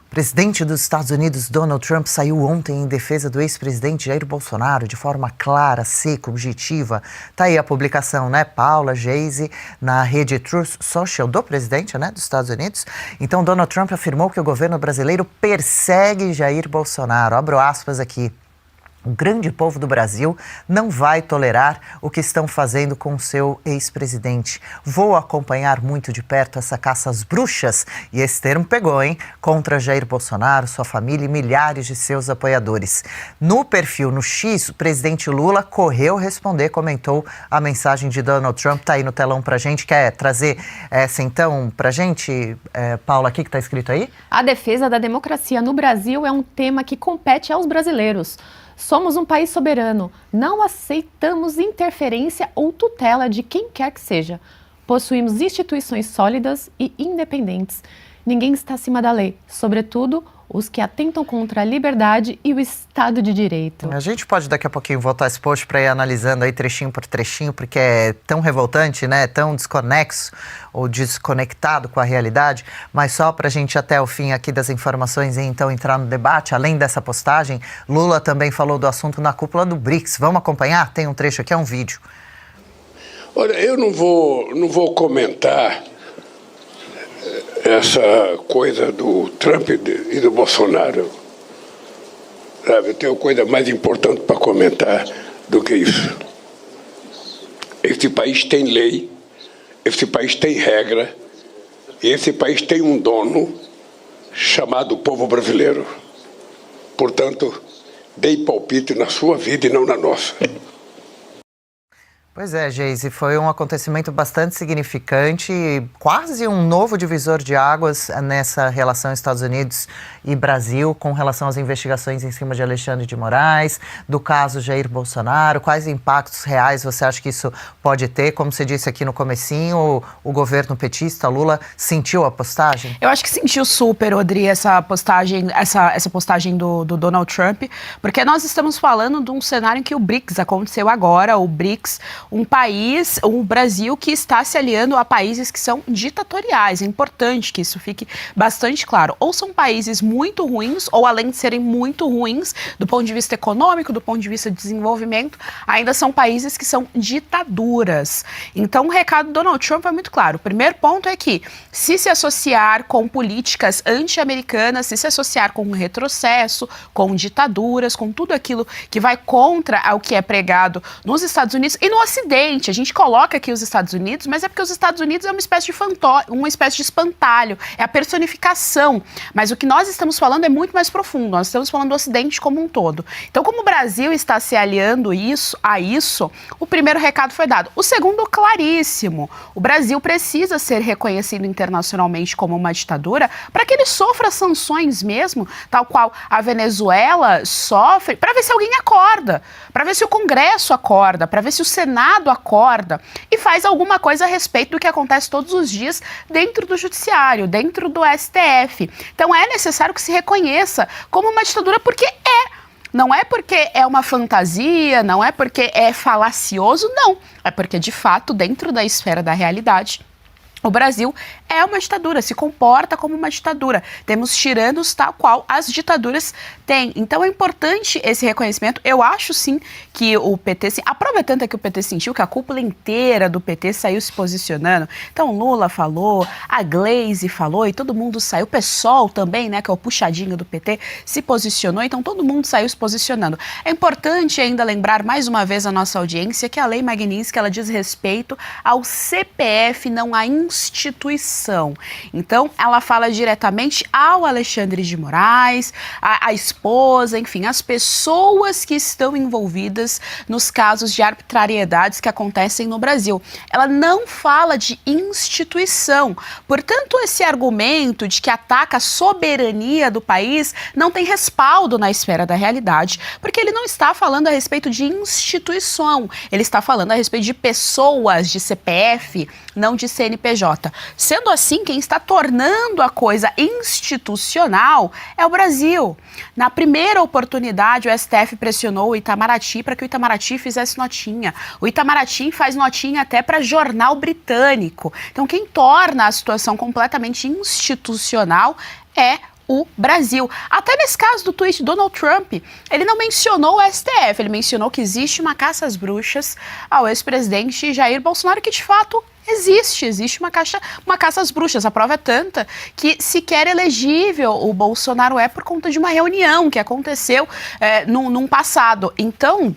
O presidente dos Estados Unidos, Donald Trump, saiu ontem em defesa do ex-presidente Jair Bolsonaro de forma clara, seca, objetiva. Tá aí a publicação, né, Paula, Geise, na rede Truth Social do presidente, né, dos Estados Unidos. Então, Donald Trump afirmou que o governo brasileiro persegue Jair Bolsonaro. Abro aspas aqui. O grande povo do Brasil não vai tolerar o que estão fazendo com o seu ex-presidente. Vou acompanhar muito de perto essa caça às bruxas, e esse termo pegou, hein? Contra Jair Bolsonaro, sua família e milhares de seus apoiadores. No perfil no X, o presidente Lula correu responder, comentou a mensagem de Donald Trump. Tá aí no telão pra gente. Quer trazer essa então pra gente, Paula, aqui que tá escrito aí? A defesa da democracia no Brasil é um tema que compete aos brasileiros. Somos um país soberano, não aceitamos interferência ou tutela de quem quer que seja. Possuímos instituições sólidas e independentes. Ninguém está acima da lei, sobretudo os que atentam contra a liberdade e o Estado de Direito. A gente pode daqui a pouquinho voltar esse post para ir analisando aí trechinho por trechinho, porque é tão revoltante, né? Tão desconexo ou desconectado com a realidade. Mas só para a gente até o fim aqui das informações e então entrar no debate, além dessa postagem, Lula também falou do assunto na cúpula do BRICS. Vamos acompanhar? Tem um trecho aqui, é um vídeo. Olha, eu não vou comentar essa coisa do Trump e do Bolsonaro. Sabe, eu tenho coisa mais importante para comentar do que isso. Esse país tem lei, esse país tem regra, e esse país tem um dono chamado povo brasileiro. Portanto, dei palpite na sua vida e não na nossa. Pois é, Geise, foi um acontecimento bastante significante, quase um novo divisor de águas nessa relação Estados Unidos e Brasil com relação às investigações em cima de Alexandre de Moraes, do caso Jair Bolsonaro. Quais impactos reais você acha que isso pode ter? Como você disse aqui no comecinho, o governo petista, Lula, sentiu a postagem? Eu acho que sentiu super, Odri, essa postagem do Donald Trump, porque nós estamos falando de um cenário em que o BRICS aconteceu agora, o BRICS, um Brasil que está se aliando a países que são ditatoriais. É importante que isso fique bastante claro. Ou são países muito ruins, ou além de serem muito ruins do ponto de vista econômico, do ponto de vista de desenvolvimento, ainda são países que são ditaduras. Então o recado do Donald Trump é muito claro. O primeiro ponto é que se associar com políticas anti-americanas, se associar com um retrocesso, com ditaduras, com tudo aquilo que vai contra o que é pregado nos Estados Unidos e no Ocidente. A gente coloca aqui os Estados Unidos, mas é porque os Estados Unidos é uma espécie de espantalho, é a personificação. Mas o que nós estamos falando é muito mais profundo, nós estamos falando do Ocidente como um todo. Então, como o Brasil está se aliando a isso, o primeiro recado foi dado. O segundo, claríssimo, o Brasil precisa ser reconhecido internacionalmente como uma ditadura para que ele sofra sanções mesmo, tal qual a Venezuela sofre, para ver se alguém acorda, para ver se o Congresso acorda, para ver se o Senado acorda e faz alguma coisa a respeito do que acontece todos os dias dentro do Judiciário, dentro do STF. Então é necessário que se reconheça como uma ditadura porque não é porque é uma fantasia, não é porque é falacioso, não. É porque, de fato, dentro da esfera da realidade, o Brasil é uma ditadura, se comporta como uma ditadura. Temos tiranos tal qual as ditaduras têm. Então é importante esse reconhecimento. Eu acho sim que o PT, a prova é tanta que o PT sentiu que a cúpula inteira do PT saiu se posicionando. Então Lula falou, a Gleisi falou e todo mundo saiu. O PSOL também, né, que é o puxadinho do PT, se posicionou. Então todo mundo saiu se posicionando. É importante ainda lembrar mais uma vez a nossa audiência que a Lei Magnitsky, ela diz respeito ao CPF, não à instituição. Então, ela fala diretamente ao Alexandre de Moraes, a esposa, enfim, as pessoas que estão envolvidas nos casos de arbitrariedades que acontecem no Brasil. Ela não fala de instituição. Portanto, esse argumento de que ataca a soberania do país não tem respaldo na esfera da realidade, porque ele não está falando a respeito de instituição, ele está falando a respeito de pessoas, de CPF, não de CNPJ. Sendo assim, quem está tornando a coisa institucional é o Brasil. Na primeira oportunidade, o STF pressionou o Itamaraty para que o Itamaraty fizesse notinha. O Itamaraty faz notinha até para jornal britânico. Então, quem torna a situação completamente institucional é o Brasil. Até nesse caso do tweet do Donald Trump, ele não mencionou o STF, ele mencionou que existe uma caça às bruxas ao ex-presidente Jair Bolsonaro, que de fato existe uma caça às bruxas. A prova é tanta que sequer elegível o Bolsonaro é por conta de uma reunião que aconteceu num passado. Então,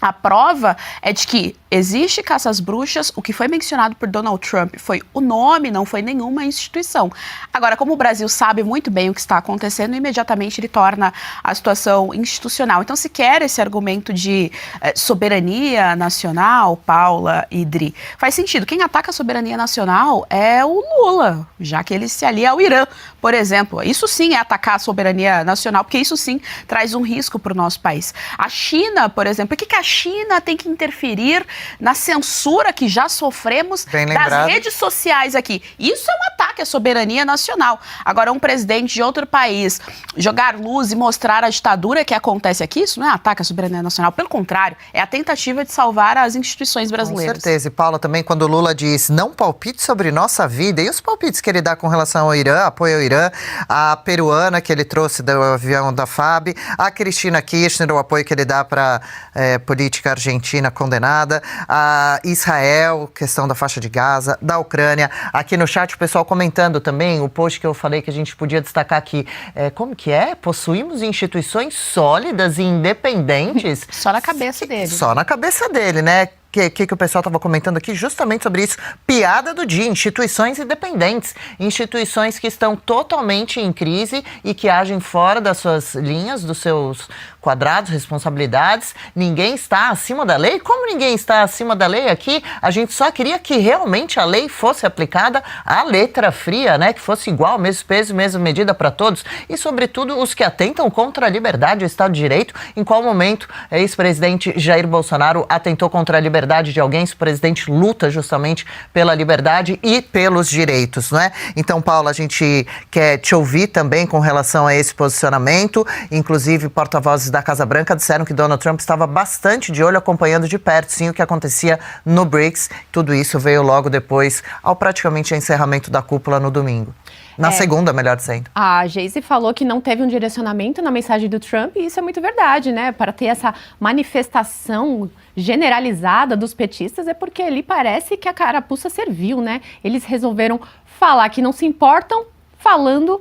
a prova é de que existe caça às bruxas. O que foi mencionado por Donald Trump foi o nome, não foi nenhuma instituição. Agora, como o Brasil sabe muito bem o que está acontecendo, imediatamente ele torna a situação institucional. Então, se quer esse argumento de soberania nacional, Paula e Dri, faz sentido. Quem ataca a soberania nacional é o Lula, já que ele se alia ao Irã, por exemplo. Isso sim é atacar a soberania nacional, porque isso sim traz um risco para o nosso país. A China, por exemplo, por que a China tem que interferir na censura que já sofremos das redes sociais aqui? Isso é um ataque à soberania nacional. Agora, um presidente de outro país jogar luz e mostrar a ditadura que acontece aqui, isso não é ataque à soberania nacional. Pelo contrário, é a tentativa de salvar as instituições brasileiras. Com certeza. E Paula, também quando o Lula diz não palpite sobre nossa vida, e os palpites que ele dá com relação ao Irã, apoio ao Irã, a peruana que ele trouxe do avião da FAB, a Cristina Kirchner, o apoio que ele dá para política argentina condenada, a Israel, questão da faixa de Gaza, da Ucrânia. Aqui no chat o pessoal comentando também o post que eu falei que a gente podia destacar aqui. Como que é? Possuímos instituições sólidas e independentes. Só na cabeça dele. Só na cabeça dele, né? Que o pessoal estava comentando aqui justamente sobre isso. Piada do dia, instituições independentes, instituições que estão totalmente em crise e que agem fora das suas linhas, dos seus quadrados, responsabilidades. Ninguém está acima da lei. Como ninguém está acima da lei aqui? A gente só queria que realmente a lei fosse aplicada à letra fria, né? Que fosse igual, mesmo peso, mesma medida para todos. E, sobretudo, os que atentam contra a liberdade e o Estado de Direito. Em qual momento o ex-presidente Jair Bolsonaro atentou contra a liberdade de alguém? Se o presidente luta justamente pela liberdade e pelos direitos, não é? Então, Paula, a gente quer te ouvir também com relação a esse posicionamento. Inclusive, porta-vozes da Casa Branca disseram que Donald Trump estava bastante de olho, acompanhando de perto, sim, o que acontecia no BRICS. Tudo isso veio logo depois, ao praticamente encerramento da cúpula no domingo. Na segunda, melhor dizendo. A Geise falou que não teve um direcionamento na mensagem do Trump, e isso é muito verdade, né? Para ter essa manifestação generalizada dos petistas, é porque ali parece que a carapuça serviu, né? Eles resolveram falar que não se importam,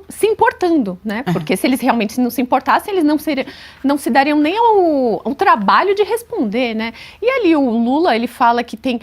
se importando, né? Porque se eles realmente não se importassem, eles não se dariam nem ao trabalho de responder, né? E ali o Lula, ele fala que tem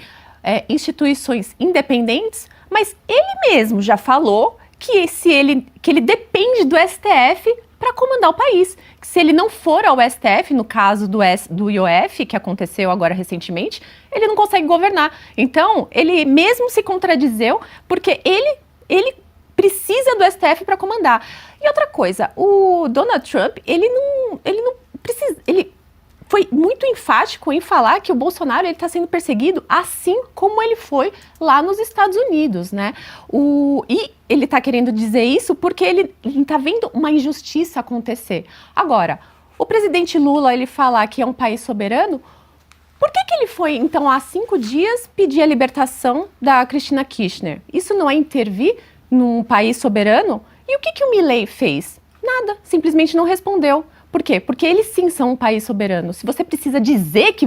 instituições independentes, mas ele mesmo já falou que ele depende do STF para comandar o país. Que se ele não for ao STF, no caso do IOF, que aconteceu agora recentemente, ele não consegue governar. Então, ele mesmo se contradizeu, porque ele precisa do STF para comandar. E outra coisa, o Donald Trump, ele não precisa... Ele foi muito enfático em falar que o Bolsonaro está sendo perseguido assim como ele foi lá nos Estados Unidos, né? E ele está querendo dizer isso porque ele está vendo uma injustiça acontecer. Agora, o presidente Lula, ele falar que é um país soberano, por que ele foi, então, há 5 dias pedir a libertação da Cristina Kirchner? Isso não é intervir num país soberano? E o que o Milei fez? Nada, simplesmente não respondeu. Por quê? Porque eles sim são um país soberano. Se você precisa dizer que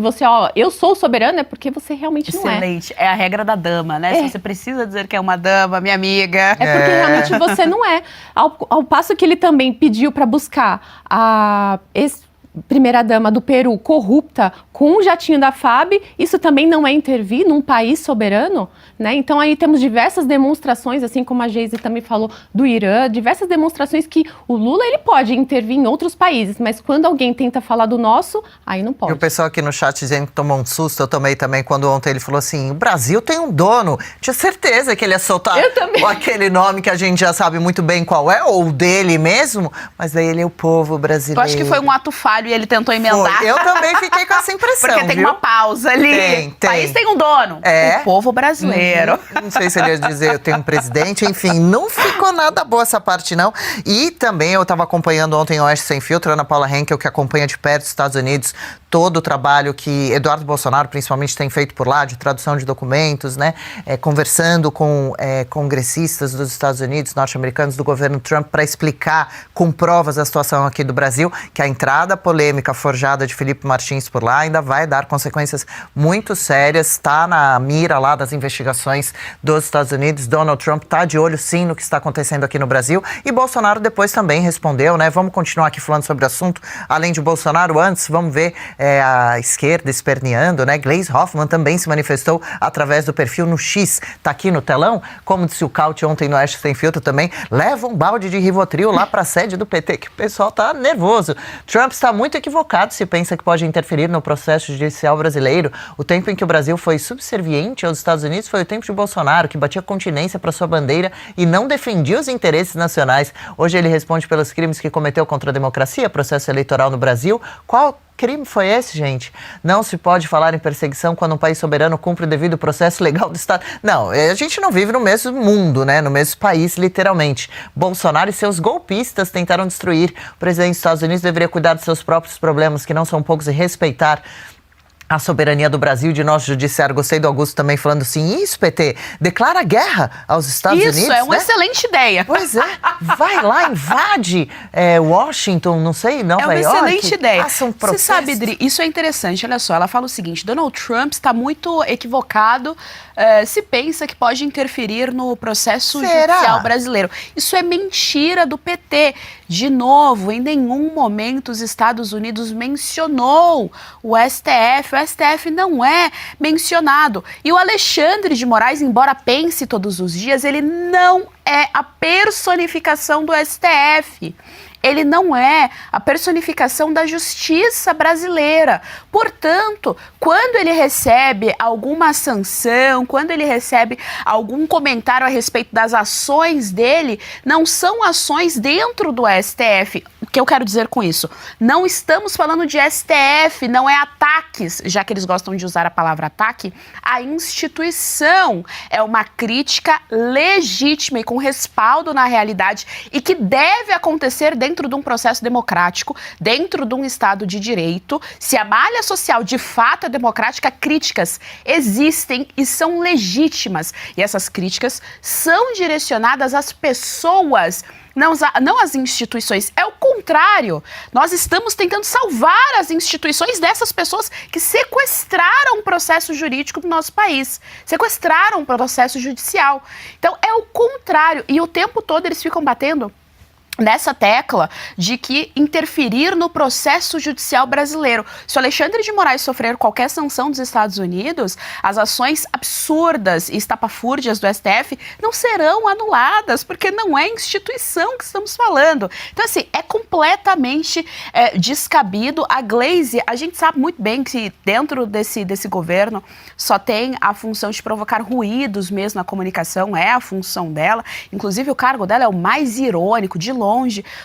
eu sou soberano, é porque você realmente não é. Excelente. É a regra da dama, né? Se você precisa dizer que é uma dama, minha amiga. É porque realmente você não é. Ao passo que ele também pediu para buscar a ex-primeira-dama do Peru corrupta com um jatinho da FAB, isso também não é intervir num país soberano, né? Então aí temos diversas demonstrações, assim como a Geise também falou, do Irã, diversas demonstrações que o Lula, ele pode intervir em outros países, mas quando alguém tenta falar do nosso, aí não pode. E o pessoal aqui no chat dizendo que tomou um susto, eu tomei também quando ontem ele falou assim, o Brasil tem um dono. Tinha certeza que ele ia soltar aquele nome que a gente já sabe muito bem qual é, ou dele mesmo, mas daí ele é o povo brasileiro. Eu acho que foi um ato falho trabalho e ele tentou emendar. Foi. Eu também fiquei com essa impressão, Porque tem viu? uma pausa ali. Tem. O país tem um dono. O povo brasileiro. Não sei se ele ia dizer eu tenho um presidente. Enfim, não ficou nada boa essa parte, não. E também eu estava acompanhando ontem o Oeste Sem Filtro, Ana Paula Henkel, que acompanha de perto os Estados Unidos, todo o trabalho que Eduardo Bolsonaro, principalmente, tem feito por lá, de tradução de documentos, né? Conversando com congressistas dos Estados Unidos, norte-americanos, do governo Trump, para explicar com provas a situação aqui do Brasil, que a entrada polêmica forjada de Felipe Martins por lá ainda vai dar consequências muito sérias, está na mira lá das investigações dos Estados Unidos. Donald Trump está de olho, sim, no que está acontecendo aqui no Brasil. E Bolsonaro depois também respondeu, né? Vamos continuar aqui falando sobre o assunto. Além de Bolsonaro, antes, vamos ver a esquerda esperneando, né? Gleisi Hoffmann também se manifestou através do perfil no X. Tá aqui no telão, como disse o Caute ontem no Oeste Sem Filtro também, leva um balde de Rivotril lá para a sede do PT, que o pessoal tá nervoso. Trump está muito equivocado se pensa que pode interferir no processo judicial brasileiro. O tempo em que o Brasil foi subserviente aos Estados Unidos foi o tempo de Bolsonaro, que batia continência para sua bandeira e não defendia os interesses nacionais. Hoje ele responde pelos crimes que cometeu contra a democracia, processo eleitoral no Brasil. Qual crime foi esse, gente? Não se pode falar em perseguição quando um país soberano cumpre o devido processo legal do Estado. Não, a gente não vive no mesmo mundo, né? No mesmo país, literalmente. Bolsonaro e seus golpistas tentaram destruir. O presidente dos Estados Unidos deveria cuidar de seus próprios problemas, que não são poucos, e respeitar a soberania do Brasil, de nosso judiciário. Gostei do Augusto também falando assim, isso, PT, declara guerra aos Estados Unidos. Isso, é uma excelente ideia. Pois é, vai lá, invade Washington, não sei, Nova York. É uma excelente ideia. Você sabe, Dri, isso é interessante, olha só, ela fala o seguinte, Donald Trump está muito equivocado se pensa que pode interferir no processo judicial brasileiro. Isso é mentira do PT. De novo, em nenhum momento os Estados Unidos mencionou o STF. O STF não é mencionado. E o Alexandre de Moraes, embora pense todos os dias, ele não é a personificação do STF. Ele não é a personificação da justiça brasileira. Portanto, quando ele recebe alguma sanção, quando ele recebe algum comentário a respeito das ações dele, não são ações dentro do STF. O que eu quero dizer com isso? Não estamos falando de STF, não é ataques, já que eles gostam de usar a palavra ataque, a instituição. É uma crítica legítima e com respaldo na realidade e que deve acontecer dentro de um processo democrático, dentro de um Estado de direito. Se a malha social de fato é democrática, críticas existem e são legítimas. E essas críticas são direcionadas às pessoas, não às instituições. É o contrário. Nós estamos tentando salvar as instituições dessas pessoas que sequestraram o processo jurídico do nosso país, sequestraram o processo judicial. Então, é o contrário. E o tempo todo eles ficam batendo nessa tecla de que interferir no processo judicial brasileiro. Se o Alexandre de Moraes sofrer qualquer sanção dos Estados Unidos, as ações absurdas e estapafúrdias do STF não serão anuladas, porque não é instituição que estamos falando. Então, assim, é completamente descabido. A Gleisi, a gente sabe muito bem que dentro desse governo só tem a função de provocar ruídos mesmo na comunicação, é a função dela. Inclusive, o cargo dela é o mais irônico, de longe,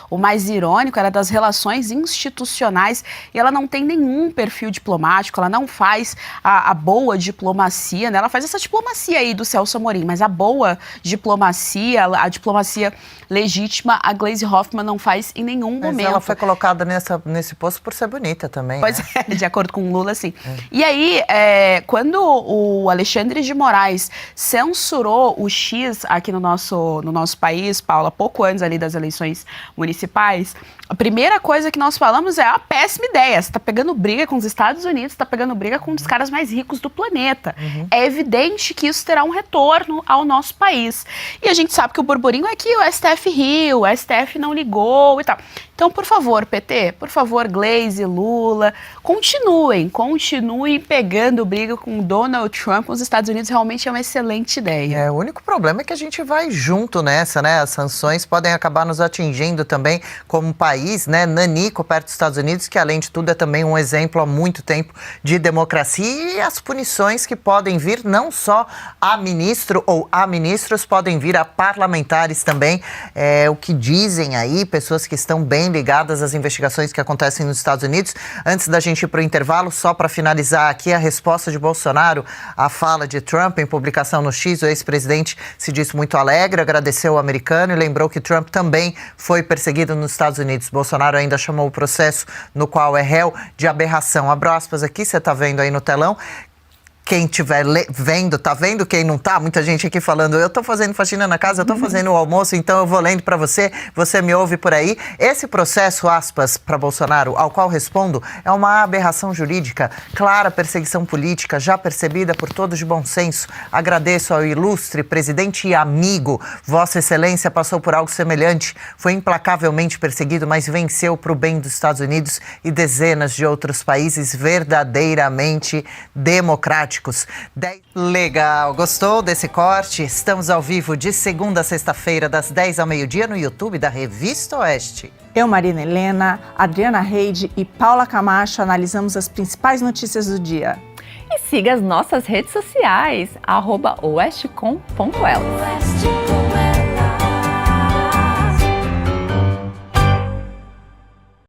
o mais irônico, era das relações institucionais, e ela não tem nenhum perfil diplomático, ela não faz a boa diplomacia, né? Ela faz essa diplomacia aí do Celso Amorim, mas a boa diplomacia, a diplomacia legítima, a Gleisi Hoffmann não faz em nenhum momento. Mas ela foi colocada nesse posto por ser bonita também, pois né? É, de acordo com o Lula, sim. E aí, quando o Alexandre de Moraes censurou o X aqui no nosso país, Paula, pouco antes ali das eleições municipais, a primeira coisa que nós falamos é a péssima ideia. Você está pegando briga com os Estados Unidos, está pegando briga com um dos caras mais ricos do planeta. É evidente que isso terá um retorno ao nosso país. E a gente sabe que o burburinho é que o STF riu, o STF não ligou e tal. Então, por favor, PT, por favor, Gleisi, Lula, continuem pegando briga com Donald Trump. Os Estados Unidos realmente é uma excelente ideia. O único problema é que a gente vai junto nessa, né? As sanções podem acabar nos atingindo atingindo também como um país, né, nanico perto dos Estados Unidos, que além de tudo é também um exemplo há muito tempo de democracia, e as punições que podem vir não só a ministro ou a ministros, podem vir a parlamentares também, o que dizem aí pessoas que estão bem ligadas às investigações que acontecem nos Estados Unidos. Antes da gente ir para o intervalo, só para finalizar aqui a resposta de Bolsonaro à fala de Trump em publicação no X, o ex-presidente se disse muito alegre, agradeceu o americano e lembrou que Trump também foi perseguido nos Estados Unidos. Bolsonaro ainda chamou o processo no qual é réu de aberração. Abro aspas aqui, você está vendo aí no telão. Quem estiver vendo, tá vendo? Quem não tá, muita gente aqui falando, eu tô fazendo faxina na casa, eu tô fazendo o almoço, então eu vou lendo para você, você me ouve por aí. Esse processo, aspas, para Bolsonaro, ao qual respondo, é uma aberração jurídica, clara perseguição política, já percebida por todos de bom senso. Agradeço ao ilustre presidente e amigo, Vossa Excelência passou por algo semelhante, foi implacavelmente perseguido, mas venceu para o bem dos Estados Unidos e dezenas de outros países verdadeiramente democráticos. Legal, gostou desse corte? Estamos ao vivo de segunda a sexta-feira, das 10 ao meio-dia, no YouTube da Revista Oeste. Eu, Marina Helena, Adriana Reide e Paula Camacho analisamos as principais notícias do dia. E siga as nossas redes sociais, @oestecom.elas.